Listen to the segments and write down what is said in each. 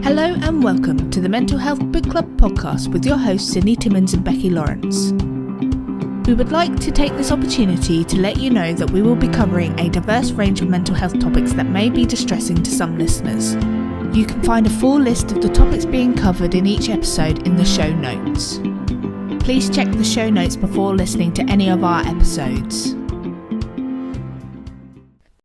Hello and welcome to the Mental Health Book Club podcast with your hosts Sydney Timmins and Becky Lawrence. We would like to take this opportunity to let you know that we will be covering a diverse range of mental health topics that may be distressing to some listeners. You can find a full list of the topics being covered in each episode in the show notes. Please check the show notes before listening to any of our episodes.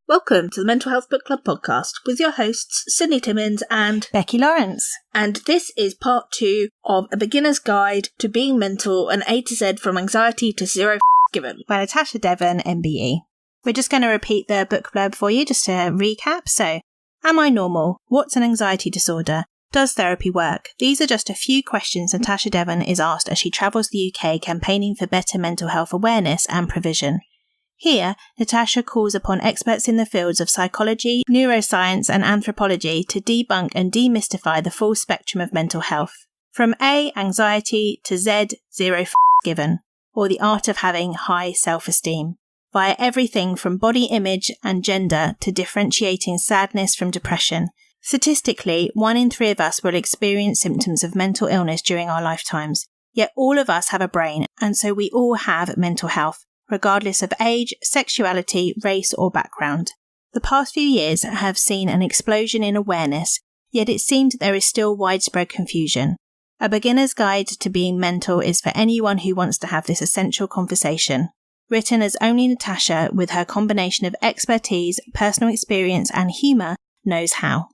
Welcome to the Mental Health Book Club podcast with your hosts Sydney Timmins and Becky Lawrence. And this is part 2 of A Beginner's Guide to Being Mental, an A to Z from Anxiety to Zero Given by Natasha, Devon, MBE. We're just going to repeat the book blurb for you just to recap. So, am I normal? What's an anxiety disorder? Does therapy work? These are just a few questions Natasha Devon is asked as she travels the UK campaigning for better mental health awareness and provision. Here, Natasha calls upon experts in the fields of psychology, neuroscience and anthropology to debunk and demystify the full spectrum of mental health. From A, anxiety, to Z, zero given, or the art of having high self-esteem, via everything from body image and gender to differentiating sadness from depression. Statistically, 1 in 3 of us will experience symptoms of mental illness during our lifetimes, yet all of us have a brain, and so we all have mental health, regardless of age, sexuality, race or background. The past few years have seen an explosion in awareness, yet it seems there is still widespread confusion. A Beginner's Guide to Being Mental is for anyone who wants to have this essential conversation. Written as only Natasha, with her combination of expertise, personal experience and humour, knows how.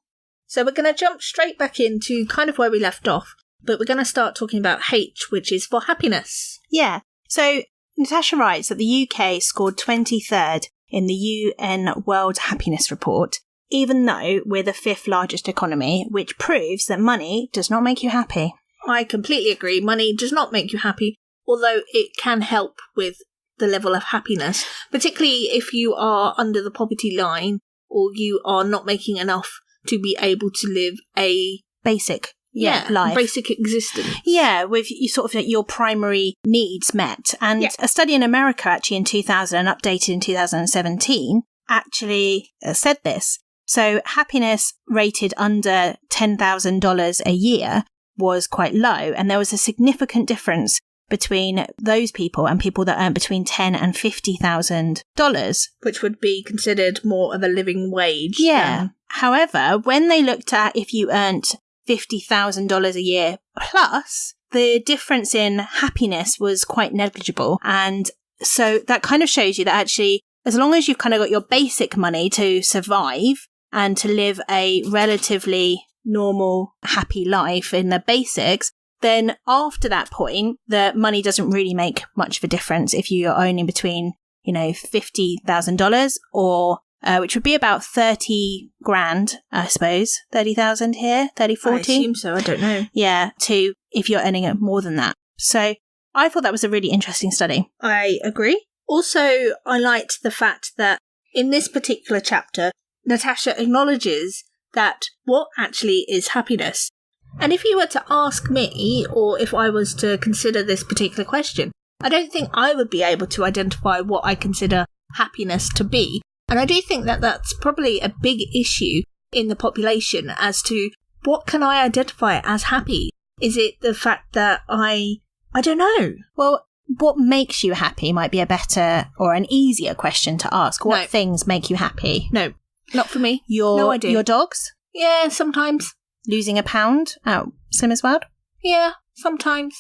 So we're going to jump straight back into kind of where we left off, but we're going to start talking about H, which is for happiness. Yeah, so Natasha writes that the UK scored 23rd in the UN World Happiness Report, even though we're the 5th largest economy, which proves that money does not make you happy. I completely agree. Money does not make you happy, although it can help with the level of happiness, particularly if you are under the poverty line or you are not making enough to be able to live a basic life. Basic existence. Yeah, with sort of your primary needs met. And a study in America actually in 2000 and updated in 2017 actually said this. So happiness rated under $10,000 a year was quite low. And there was a significant difference between those people and people that earn between $10,000 and $50,000. Which would be considered more of a living wage. Yeah. However, when they looked at if you earned $50,000 a year plus, the difference in happiness was quite negligible. And so that kind of shows you that actually, as long as you've kind of got your basic money to survive and to live a relatively normal, happy life in the basics, then after that point, the money doesn't really make much of a difference if you're owning between, $50,000 or which would be about 30 grand, I suppose. 30,000 here, 30, 40. I assume so, I don't know. Yeah, to if you're earning more than that. So I thought that was a really interesting study. I agree. Also, I liked the fact that in this particular chapter, Natasha acknowledges that what actually is happiness. And if you were to ask me, or if I was to consider this particular question, I don't think I would be able to identify what I consider happiness to be. And I do think that that's probably a big issue in the population as to what can I identify as happy? Is it the fact that I don't know. Well, what makes you happy might be a better or an easier question to ask. What things make you happy? No, not for me. No idea. Your dogs? Yeah, sometimes. Losing a pound at Slimmers World? Yeah, sometimes.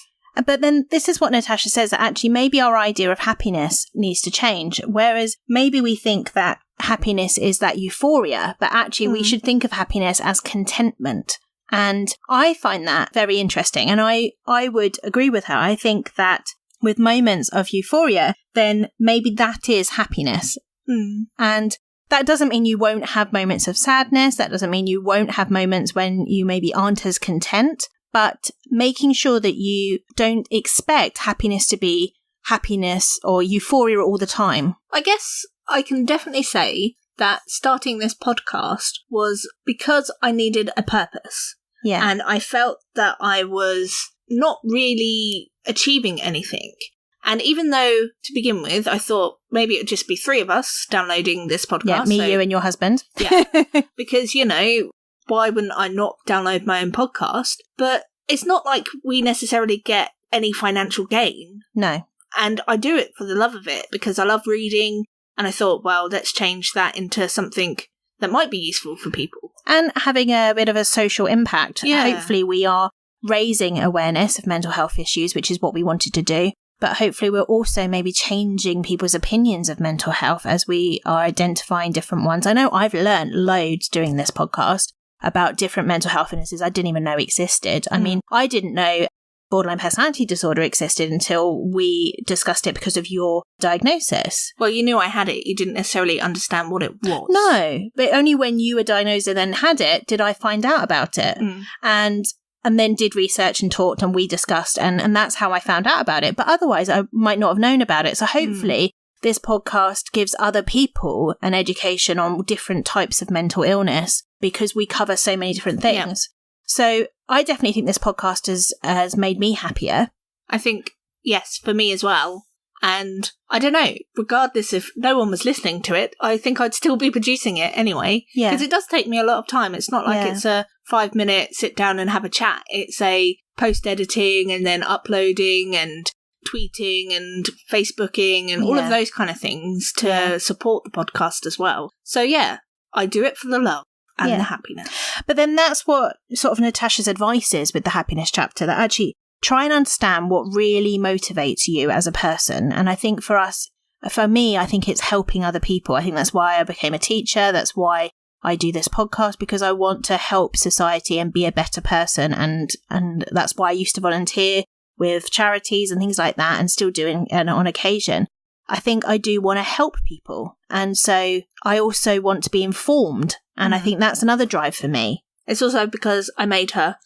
But then this is what Natasha says, that actually maybe our idea of happiness needs to change. Whereas maybe we think that happiness is that euphoria, but actually we should think of happiness as contentment. And I find that very interesting. And I would agree with her. I think that with moments of euphoria, then maybe that is happiness. And that doesn't mean you won't have moments of sadness. That doesn't mean you won't have moments when you maybe aren't as content. But making sure that you don't expect happiness to be happiness or euphoria all the time. I guess I can definitely say that starting this podcast was because I needed a purpose. Yeah. And I felt that I was not really achieving anything. And even though, to begin with, I thought maybe it would just be 3 of us downloading this podcast. Yeah, me, you and your husband. Yeah. Because, why wouldn't I not download my own podcast? But it's not like we necessarily get any financial gain. No. And I do it for the love of it because I love reading. And I thought, well, let's change that into something that might be useful for people. And having a bit of a social impact. Yeah. Hopefully we are raising awareness of mental health issues, which is what we wanted to do. But hopefully we're also maybe changing people's opinions of mental health as we are identifying different ones. I know I've learned loads doing this podcast about different mental health illnesses I didn't even know existed. I mean, I didn't know borderline personality disorder existed until we discussed it because of your diagnosis. Well, you knew I had it. You didn't necessarily understand what it was. No, but only when you were diagnosed and then had it did I find out about it. And then did research and talked and we discussed and that's how I found out about it. But otherwise I might not have known about it. So hopefully this podcast gives other people an education on different types of mental illness because we cover so many different things. Yeah. So I definitely think this podcast has made me happier. I think, yes, for me as well. And I don't know, regardless if no one was listening to it, I think I'd still be producing it anyway. Yeah. Because it does take me a lot of time. It's not like it's a 5-minute sit down and have a chat. It's a post-editing and then uploading and tweeting and Facebooking and all of those kind of things to support the podcast as well. So yeah, I do it for the love and the happiness. But then that's what sort of Natasha's advice is with the happiness chapter, that actually try and understand what really motivates you as a person. And I think for me, I think it's helping other people. I think that's why I became a teacher. That's why I do this podcast, because I want to help society and be a better person. And that's why I used to volunteer with charities and things like that and still doing it on occasion. I think I do want to help people. And so I also want to be informed. And I think that's another drive for me. It's also because I made her.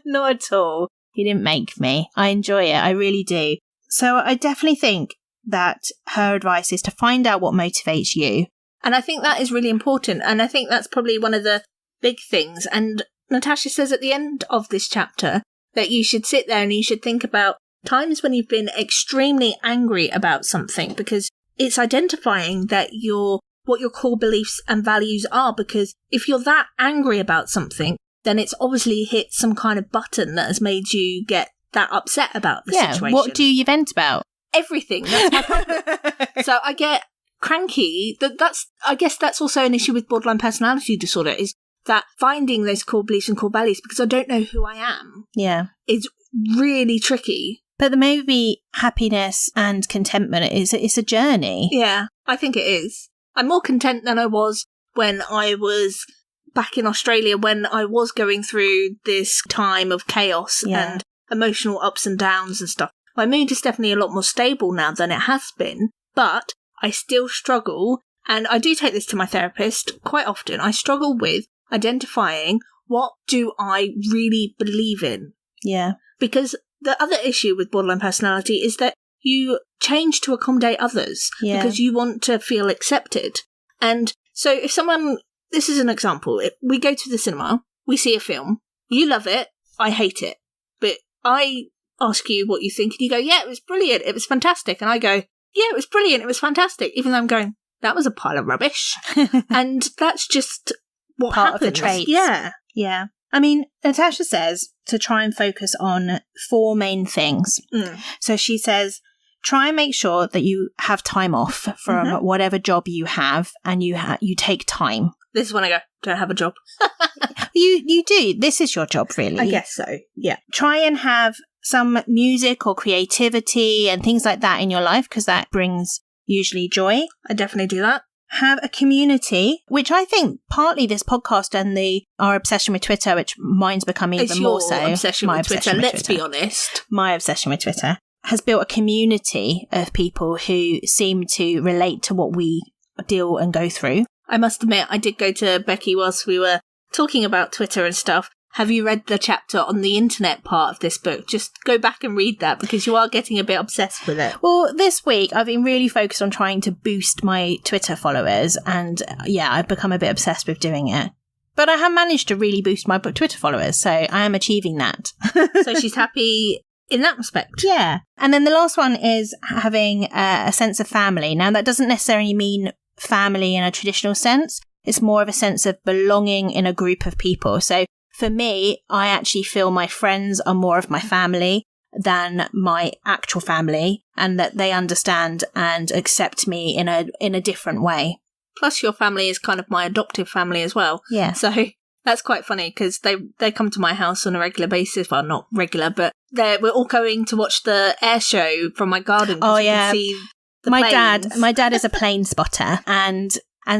Not at all. You didn't make me. I enjoy it. I really do. So I definitely think that her advice is to find out what motivates you. And I think that is really important. And I think that's probably one of the big things. And Natasha says at the end of this chapter that you should sit there and you should think about times when you've been extremely angry about something, because it's identifying that what your core beliefs and values are. Because if you're that angry about something, then it's obviously hit some kind of button that has made you get that upset about the situation. What do you vent about? Everything. That's my problem. So I get cranky. I guess that's also an issue with borderline personality disorder, is that finding those core beliefs and core values, because I don't know who I am, is really tricky. But maybe happiness and contentment it's a journey. Yeah, I think it is. I'm more content than I was when I was back in Australia, when I was going through this time of chaos and emotional ups and downs and stuff. My mood is definitely a lot more stable now than it has been, but I still struggle, and I do take this to my therapist quite often. I struggle with identifying what do I really believe in. Yeah. Because the other issue with borderline personality is that you change to accommodate others because you want to feel accepted. And so if this is an example. We go to the cinema, we see a film, you love it, I hate it. But I ask you what you think, and you go, yeah, it was brilliant, it was fantastic. And I go, yeah, it was brilliant, it was fantastic. Even though I'm going, that was a pile of rubbish. And that's just what part happens. Of the traits. Yeah. Yeah. I mean, Natasha says to try and focus on 4 main things. So she says, try and make sure that you have time off from whatever job you have, and you take time. This is when I go, don't have a job. You do. This is your job, really. I guess so, yeah. Try and have some music or creativity and things like that in your life, because that brings usually joy. I definitely do that. Have a community, which I think partly this podcast and our obsession with Twitter, which mine's becoming even more so. Obsession with Twitter, let's be honest. My obsession with Twitter has built a community of people who seem to relate to what we deal and go through. I must admit, I did go to Becky whilst we were talking about Twitter and stuff. Have you read the chapter on the internet part of this book? Just go back and read that, because you are getting a bit obsessed with it. Well, this week I've been really focused on trying to boost my Twitter followers, and I've become a bit obsessed with doing it. But I have managed to really boost my Twitter followers, so I am achieving that. So she's happy in that respect. Yeah. And then the last one is having a sense of family. Now, that doesn't necessarily mean family in a traditional sense. It's more of a sense of belonging in a group of people. So for me, I actually feel my friends are more of my family than my actual family, and that they understand and accept me in a different way. Plus, your family is kind of my adoptive family as well. Yeah. So that's quite funny because they come to my house on a regular basis. Well, not regular, but we're all going to watch the air show from my garden. Oh, yeah. See the My planes. dad is a plane spotter, and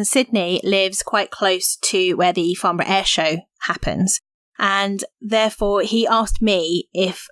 Sydney lives quite close to where the Farnborough Air Show happens. And therefore, he asked me if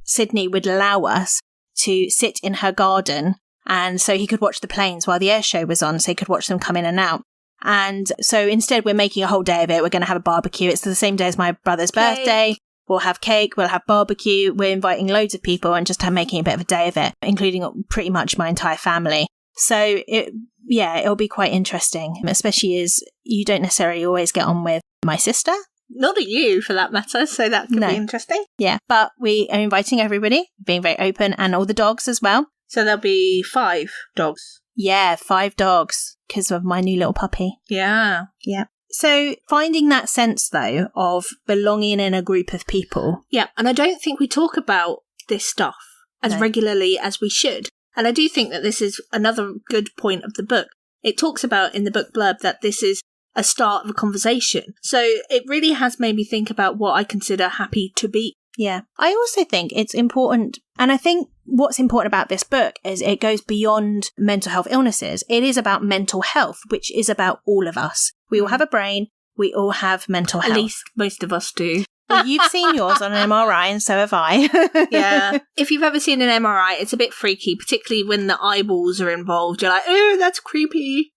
Sydney would allow us to sit in her garden, and so he could watch the planes while the air show was on, so he could watch them come in and out. And so instead, we're making a whole day of it. We're going to have a barbecue. It's the same day as my brother's birthday. We'll have cake. We'll have barbecue. We're inviting loads of people and just making a bit of a day of it, including pretty much my entire family. So it'll be quite interesting, especially as you don't necessarily always get on with my sister. Not at you, for that matter, so that could be interesting. Yeah, but we are inviting everybody, being very open, and all the dogs as well. So there'll be 5 dogs. Yeah, 5 dogs, because of my new little puppy. Yeah. Yeah. So finding that sense, though, of belonging in a group of people. Yeah, and I don't think we talk about this stuff as regularly as we should. And I do think that this is another good point of the book. It talks about in the book blurb that this is a start of a conversation. So it really has made me think about what I consider happy to be. Yeah. I also think it's important, and I think what's important about this book is it goes beyond mental health illnesses. It is about mental health, which is about all of us. We all have a brain. We all have mental health. At least most of us do. Well, you've seen yours on an MRI, and so have I. Yeah. If you've ever seen an MRI, it's a bit freaky, particularly when the eyeballs are involved. You're like, oh, that's creepy.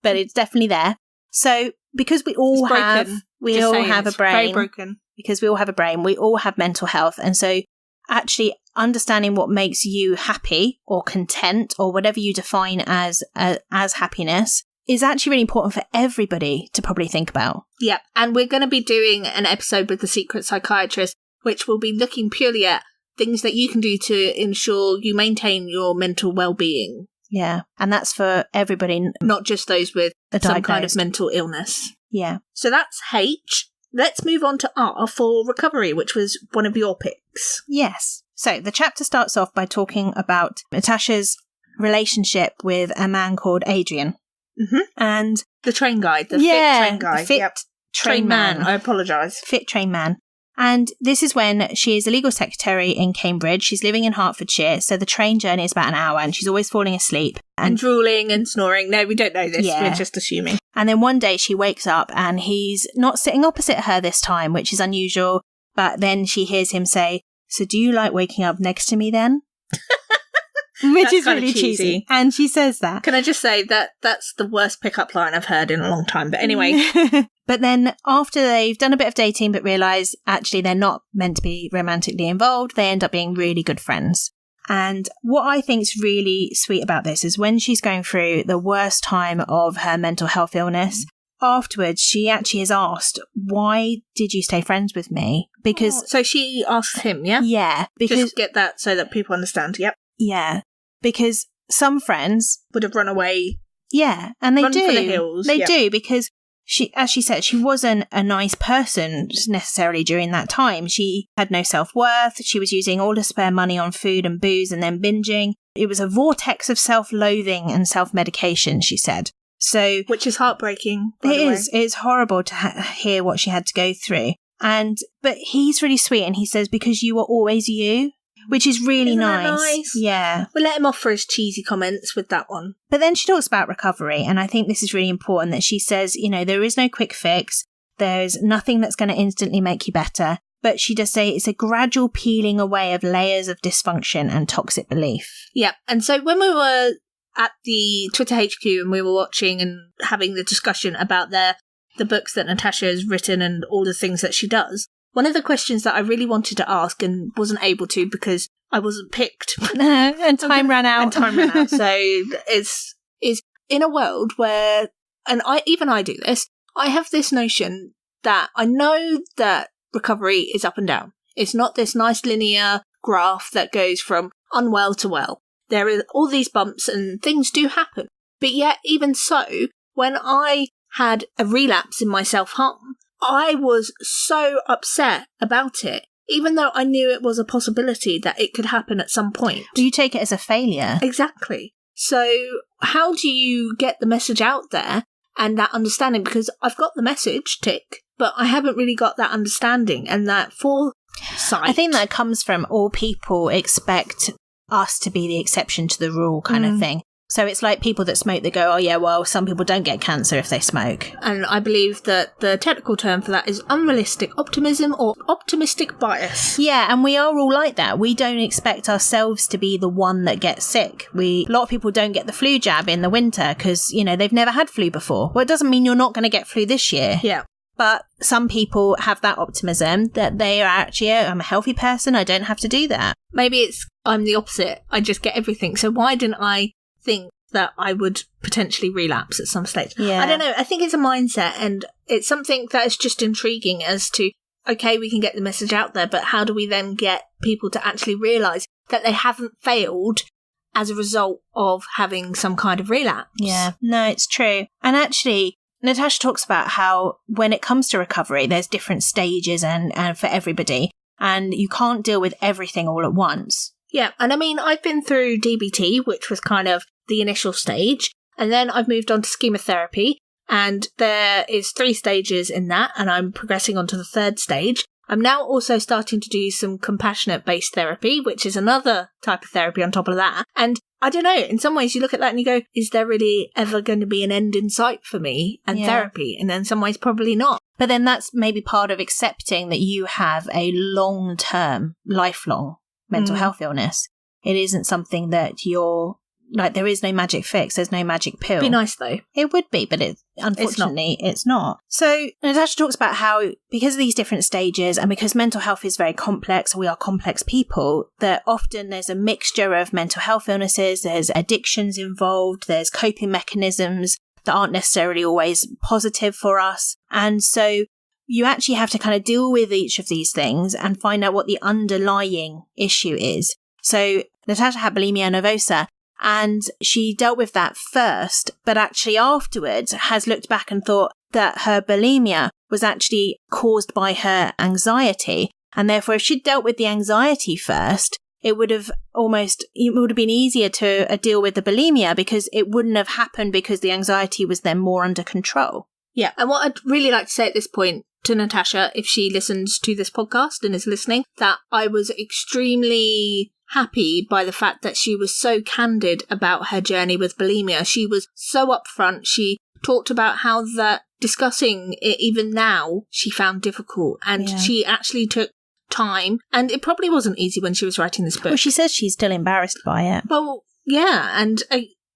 But it's definitely there. So because we all have a brain, very broken. Because we all have a brain, we all have mental health. And so actually understanding what makes you happy or content or whatever you define as happiness is actually really important for everybody to probably think about. Yeah. And we're going to be doing an episode with the Secret Psychiatrist, which will be looking purely at things that you can do to ensure you maintain your mental well-being. Yeah. And that's for everybody. Not just those with some kind of mental illness. Yeah. So that's H. Let's move on to R for recovery, which was one of your picks. Yes. So the chapter starts off by talking about Natasha's relationship with a man called Adrian. Mm-hmm. And the train guide, fit train guide. The fit train man. I apologise. Fit train man. And this is when she is a legal secretary in Cambridge. She's living in Hertfordshire, so the train journey is about an hour, and she's always falling asleep. And drooling and snoring. No, we don't know this. Yeah. We're just assuming. And then one day she wakes up, and he's not sitting opposite her this time, which is unusual. But then she hears him say, "So do you like waking up next to me then?" Which is really cheesy. And she says that. Can I just say that that's the worst pickup line I've heard in a long time. But anyway. But then after they've done a bit of dating but realise actually they're not meant to be romantically involved, they end up being really good friends. And what I think is really sweet about this is when she's going through the worst time of her mental health illness, afterwards she actually is asked, why did you stay friends with me? Because so she asks him, yeah? Yeah. Because, just get that so that people understand, yep. Yeah. Because some friends would have run away. Yeah, and they do. For the hills. They do, because she, as she said, she wasn't a nice person necessarily during that time. She had no self-worth. She was using all the spare money on food and booze and then binging. It was a vortex of self-loathing and self-medication, she said. So, which is heartbreaking. It is. It's horrible to hear what she had to go through. But he's really sweet, and he says, because you were always you. Which is really Isn't nice. That nice. Yeah. We'll let him off for his cheesy comments with that one. But then she talks about recovery, and I think this is really important that she says, you know, there is no quick fix. There's nothing that's going to instantly make you better. But she does say it's a gradual peeling away of layers of dysfunction and toxic belief. Yeah. And so when we were at the Twitter HQ and we were watching and having the discussion about the books that Natasha has written and all the things that she does, one of the questions that I really wanted to ask and wasn't able to because I wasn't picked. And time ran out. So it's in a world where, and I do this, I have this notion that I know that recovery is up and down. It's not this nice linear graph that goes from unwell to well. There are all these bumps and things do happen. But yet, even so, when I had a relapse in my self-harm, I was so upset about it, even though I knew it was a possibility that it could happen at some point. Do you take it as a failure? Exactly. So how do you get the message out there and that understanding? Because I've got the message, tick, but I haven't really got that understanding and that foresight. I think that comes from all people expect us to be the exception to the rule kind of thing. So it's like people that smoke, they go, oh yeah, well, some people don't get cancer if they smoke. And I believe that the technical term for that is unrealistic optimism or optimistic bias. Yeah, and we are all like that. We don't expect ourselves to be the one that gets sick. A lot of people don't get the flu jab in the winter because, they've never had flu before. Well, it doesn't mean you're not going to get flu this year. Yeah. But some people have that optimism that they are actually, I'm a healthy person, I don't have to do that. Maybe I'm the opposite. I just get everything. So why didn't I think that I would potentially relapse at some stage? Yeah. I don't know. I think it's a mindset, and it's something that is just intriguing as to, okay, we can get the message out there, but how do we then get people to actually realise that they haven't failed as a result of having some kind of relapse? Yeah, no, it's true. And actually, Natasha talks about how when it comes to recovery, there's different stages and for everybody, and you can't deal with everything all at once. Yeah, and I mean, I've been through DBT, which was kind of the initial stage, and then I've moved on to chemotherapy, and there is 3 stages in that, and I'm progressing on to the 3rd stage. I'm now also starting to do some compassionate-based therapy, which is another type of therapy on top of that. And I don't know, in some ways you look at that and you go, is there really ever going to be an end in sight for me and therapy? And in some ways probably not. But then that's maybe part of accepting that you have a long-term, lifelong mental health illness. It isn't something that you're like, there is no magic fix. There's no magic pill. It'd be nice though. It would be, but unfortunately it's not. So Natasha talks about how because of these different stages and because mental health is very complex, we are complex people, that often there's a mixture of mental health illnesses, there's addictions involved, there's coping mechanisms that aren't necessarily always positive for us. And so you actually have to kind of deal with each of these things and find out what the underlying issue is. So Natasha had bulimia nervosa, and she dealt with that first, but actually afterwards has looked back and thought that her bulimia was actually caused by her anxiety. And therefore, if she'd dealt with the anxiety first, it would have been easier to deal with the bulimia because it wouldn't have happened because the anxiety was then more under control. Yeah. And what I'd really like to say at this point to Natasha, if she listens to this podcast and is listening, that I was extremely happy by the fact that she was so candid about her journey with bulimia. She was so upfront. She talked about how that discussing it even now she found difficult, and she actually took time, and it probably wasn't easy when she was writing this book. Well, she says she's still embarrassed by it. Well, yeah, and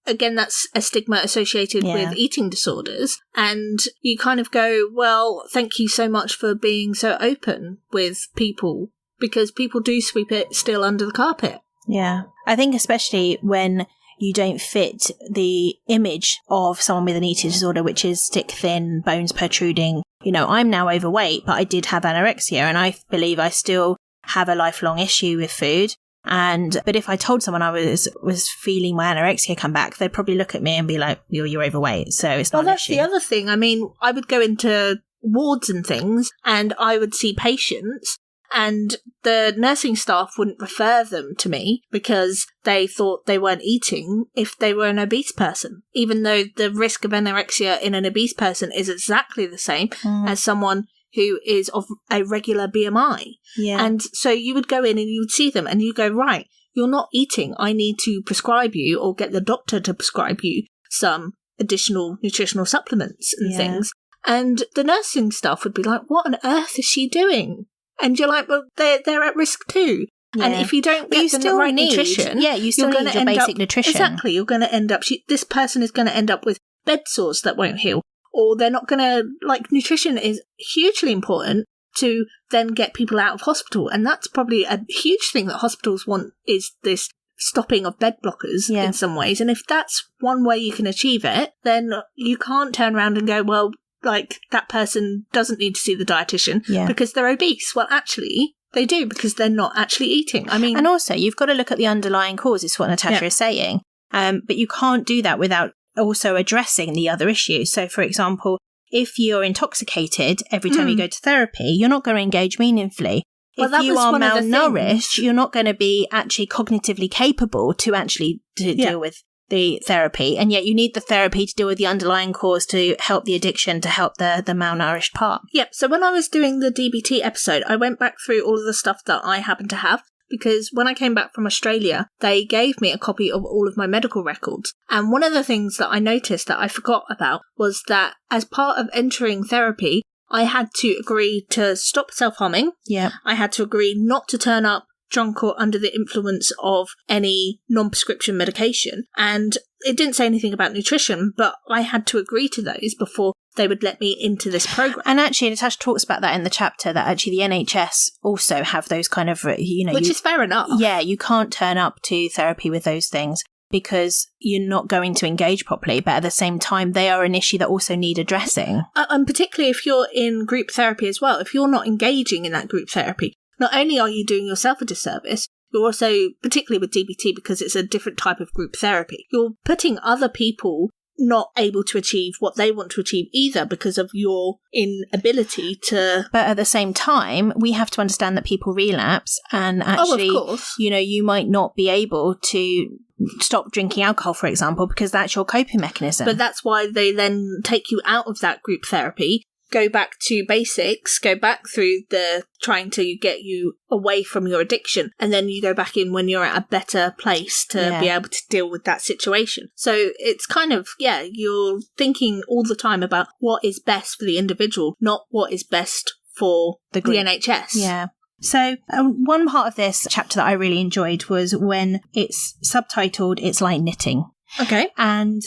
again, that's a stigma associated with eating disorders, and you kind of go, well, thank you so much for being so open with people, because people do sweep it still under the carpet. Yeah. I think especially when you don't fit the image of someone with an eating disorder, which is stick thin, bones protruding. I'm now overweight, but I did have anorexia, and I believe I still have a lifelong issue with food. But if I told someone I was feeling my anorexia come back, they'd probably look at me and be like, you're overweight, so it's not an issue. Well, that's the other thing. I mean, I would go into wards and things, and I would see patients, and the nursing staff wouldn't refer them to me because they thought they weren't eating if they were an obese person, even though the risk of anorexia in an obese person is exactly the same as someone who is of a regular BMI. Yeah. And so you would go in and you would see them and you go, right, you're not eating. I need to prescribe you or get the doctor to prescribe you some additional nutritional supplements and things. And the nursing staff would be like, what on earth is she doing? And you're like, well, they're at risk too. Yeah. And if you don't get the right nutrition, you still need your basic nutrition. Exactly. You're going to end up, this person is going to end up with bed sores that won't heal. Or they're not going to, nutrition is hugely important to then get people out of hospital. And that's probably a huge thing that hospitals want, is this stopping of bed blockers in some ways. And if that's one way you can achieve it, then you can't turn around and go, well, that person doesn't need to see the dietitian because they're obese. Well, actually, they do, because they're not actually eating. I mean, and also you've got to look at the underlying cause, is what Natasha is saying. But you can't do that without also addressing the other issues. So, for example, if you're intoxicated every time you go to therapy, you're not going to engage meaningfully. Well, if you are malnourished, you're not going to be actually cognitively capable to actually deal with the therapy. And yet you need the therapy to deal with the underlying cause, to help the addiction, to help the malnourished part. Yep. So when I was doing the DBT episode, I went back through all of the stuff that I happen to have, because when I came back from Australia, they gave me a copy of all of my medical records. And one of the things that I noticed that I forgot about was that as part of entering therapy, I had to agree to stop self-harming. Yeah. I had to agree not to turn up drunk or under the influence of any non-prescription medication. And it didn't say anything about nutrition, but I had to agree to those before they would let me into this program. And actually, Natasha talks about that in the chapter, that actually the NHS also have those kind of, which is fair enough. Yeah, you can't turn up to therapy with those things because you're not going to engage properly. But at the same time, they are an issue that also need addressing. And particularly if you're in group therapy as well, if you're not engaging in that group therapy, not only are you doing yourself a disservice, you're also, particularly with DBT, because it's a different type of group therapy, you're putting other people not able to achieve what they want to achieve either because of your inability to... But at the same time, we have to understand that people relapse, and actually, of course. You might not be able to stop drinking alcohol, for example, because that's your coping mechanism. But that's why they then take you out of that group therapy, go back to basics, go back through the trying to get you away from your addiction, and then you go back in when you're at a better place to be able to deal with that situation. So it's kind of, you're thinking all the time about what is best for the individual, not what is best for the NHS. Yeah. So one part of this chapter that I really enjoyed was when it's subtitled, "It's Like Knitting." Okay. And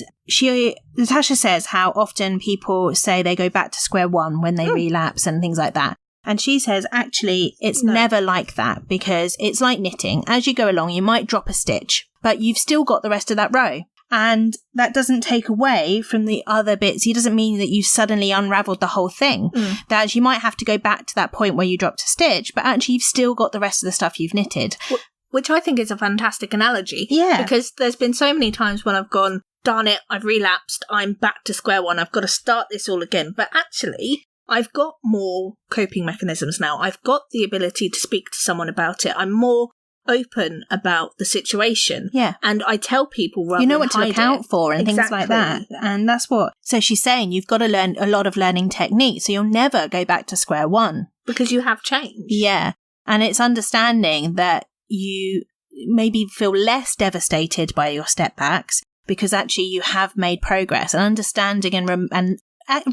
Natasha says how often people say they go back to square one when they relapse and things like that. And she says, actually, it's never like that, because it's like knitting. As you go along, you might drop a stitch, but you've still got the rest of that row. And that doesn't take away from the other bits. It doesn't mean that you suddenly unraveled the whole thing. That you might have to go back to that point where you dropped a stitch, but actually you've still got the rest of the stuff you've knitted. Which I think is a fantastic analogy. Yeah. Because there's been so many times when I've gone, darn it, I've relapsed, I'm back to square one, I've got to start this all again. But actually, I've got more coping mechanisms now. I've got the ability to speak to someone about it. I'm more open about the situation. Yeah. And I tell people rather you know than what to look out for and things like that. And that's what... So she's saying you've got to learn a lot of learning techniques, so you'll never go back to square one. Because you have changed. Yeah. And it's understanding that you maybe feel less devastated by your step backs because actually you have made progress, and understanding and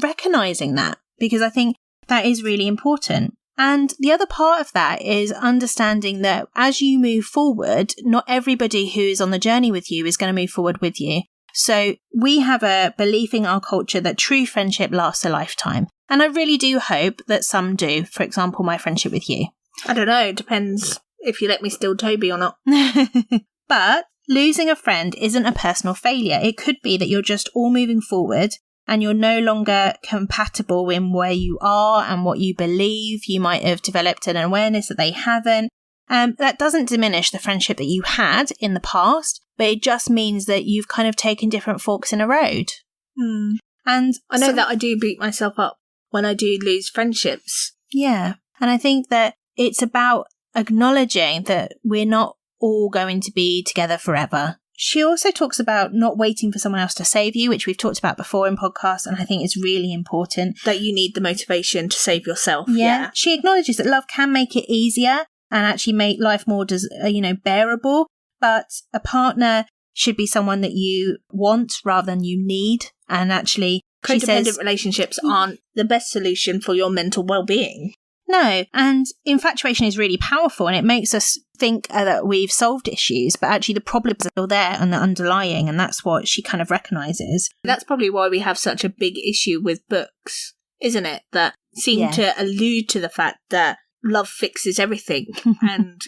recognizing that, because I think that is really important. And the other part of that is understanding that as you move forward, not everybody who is on the journey with you is going to move forward with you. So we have a belief in our culture that true friendship lasts a lifetime. And I really do hope that some do. For example, my friendship with you. I don't know. It depends if you let me steal Toby or not. But losing a friend isn't a personal failure. It could be that you're just all moving forward and you're no longer compatible in where you are and what you believe. You might have developed an awareness that they haven't. That doesn't diminish the friendship that you had in the past, but it just means that you've kind of taken different forks in a road. And I know that I do beat myself up when I do lose friendships. Yeah. And I think that it's about acknowledging that we're not all going to be together forever. She also talks about not waiting for someone else to save you, which we've talked about before in podcasts, and I think it's really important. That you need the motivation to save yourself. Yeah. She acknowledges that love can make it easier and actually make life more, bearable, but a partner should be someone that you want rather than you need. And actually, codependent relationships aren't the best solution for your mental well-being. No, and infatuation is really powerful, and it makes us think that we've solved issues, but actually the problems are still there and they're underlying, and that's what she kind of recognises. That's probably why we have such a big issue with books, isn't it? That seem to allude to the fact that love fixes everything. And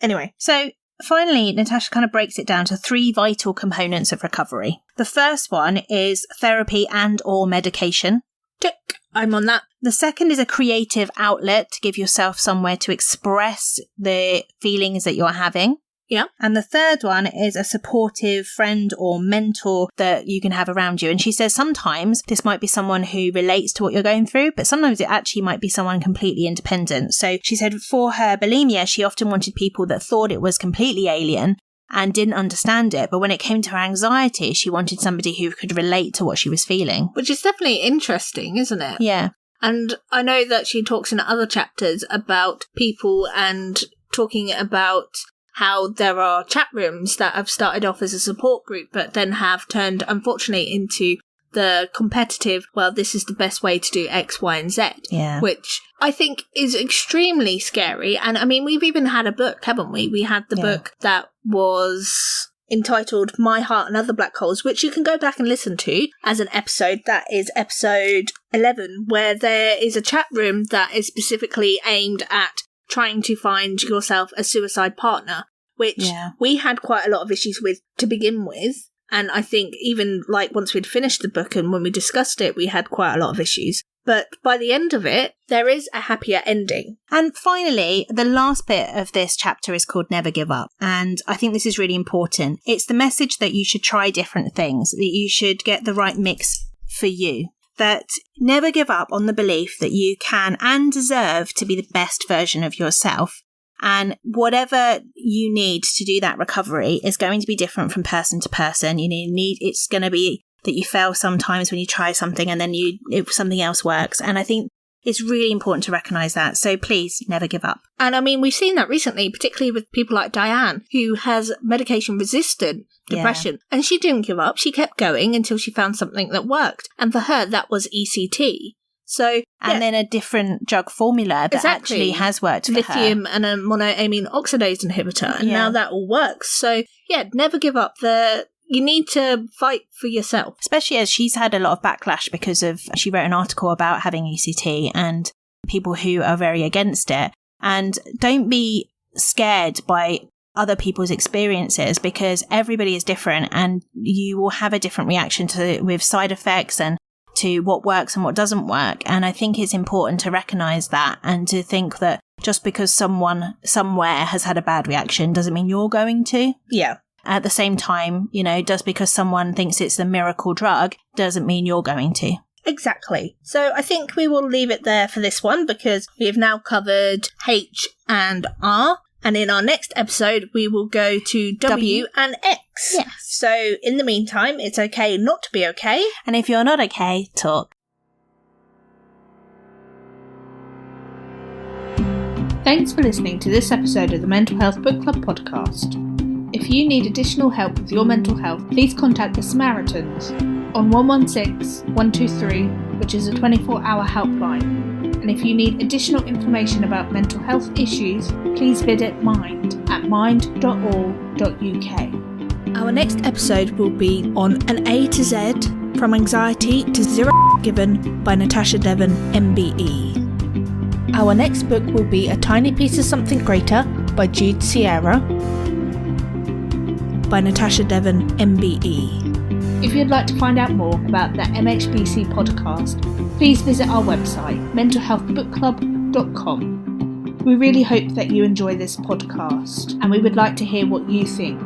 anyway. So finally, Natasha kind of breaks it down to 3 vital components of recovery. The first one is therapy and or medication. Tick. I'm on that. The second is a creative outlet to give yourself somewhere to express the feelings that you're having. Yeah. And the third one is a supportive friend or mentor that you can have around you. And she says sometimes this might be someone who relates to what you're going through, but sometimes it actually might be someone completely independent. So she said for her bulimia, she often wanted people that thought it was completely alien and didn't understand it. But when it came to her anxiety, she wanted somebody who could relate to what she was feeling. Which is definitely interesting, isn't it? Yeah. And I know that she talks in other chapters about people and talking about how there are chat rooms that have started off as a support group but then have turned, unfortunately, into the competitive, well, this is the best way to do X, Y, and Z. Yeah. Which I think is extremely scary. And I mean, we've even had a book, haven't we? We had the book that was entitled My Heart and Other Black Holes, which you can go back and listen to as an episode. That is episode 11, where there is a chat room that is specifically aimed at trying to find yourself a suicide partner, which we had quite a lot of issues with to begin with. And I think even like once we'd finished the book and when we discussed it, we had quite a lot of issues. But by the end of it, there is a happier ending. And finally, the last bit of this chapter is called Never Give Up. And I think this is really important. It's the message that you should try different things, that you should get the right mix for you. That never give up on the belief that you can and deserve to be the best version of yourself. And whatever you need to do that recovery is going to be different from person to person. It's going to be that you fail sometimes when you try something and then if something else works. And I think it's really important to recognise that. So please never give up. And I mean, we've seen that recently, particularly with people like Diane, who has medication-resistant depression. And she didn't give up. She kept going until she found something that worked. And for her, that was ECT. So, and then a different drug formula that actually has worked for lithium her. And a monoamine oxidase inhibitor. And now that all works. So, never give up. You need to fight for yourself. Especially as she's had a lot of backlash because she wrote an article about having ECT and people who are very against it. And don't be scared by other people's experiences because everybody is different and you will have a different reaction with side effects and to what works and what doesn't work. And I think it's important to recognise that and to think that just because someone somewhere has had a bad reaction doesn't mean you're going to. Yeah. At the same time, just because someone thinks it's the miracle drug doesn't mean you're going to. Exactly. So I think we will leave it there for this one because we have now covered H and R. And in our next episode, we will go to W and X. Yes. So in the meantime, it's okay not to be okay. And if you're not okay, talk. Thanks for listening to this episode of the Mental Health Book Club podcast. If you need additional help with your mental health, please contact the Smaritans on 116-123, which is a 24-hour helpline. And if you need additional information about mental health issues, please visit Mind at mind.org.uk. Our next episode will be on An A to Z, From Anxiety to Zero Given by Natasha Devon, MBE. Our next book will be A Tiny Piece of Something Greater by Jude Sierra by Natasha Devon, MBE. If you'd like to find out more about the MHBC podcast, please visit our website, mentalhealthbookclub.com. We really hope that you enjoy this podcast, and we would like to hear what you think.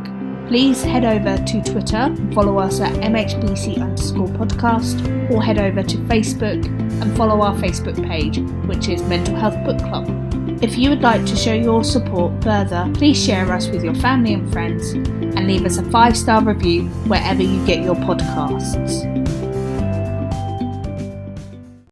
Please head over to Twitter and follow us at MHBC_podcast, or head over to Facebook and follow our Facebook page, which is Mental Health Book Club. If you would like to show your support further, please share us with your family and friends and leave us a 5-star review wherever you get your podcasts.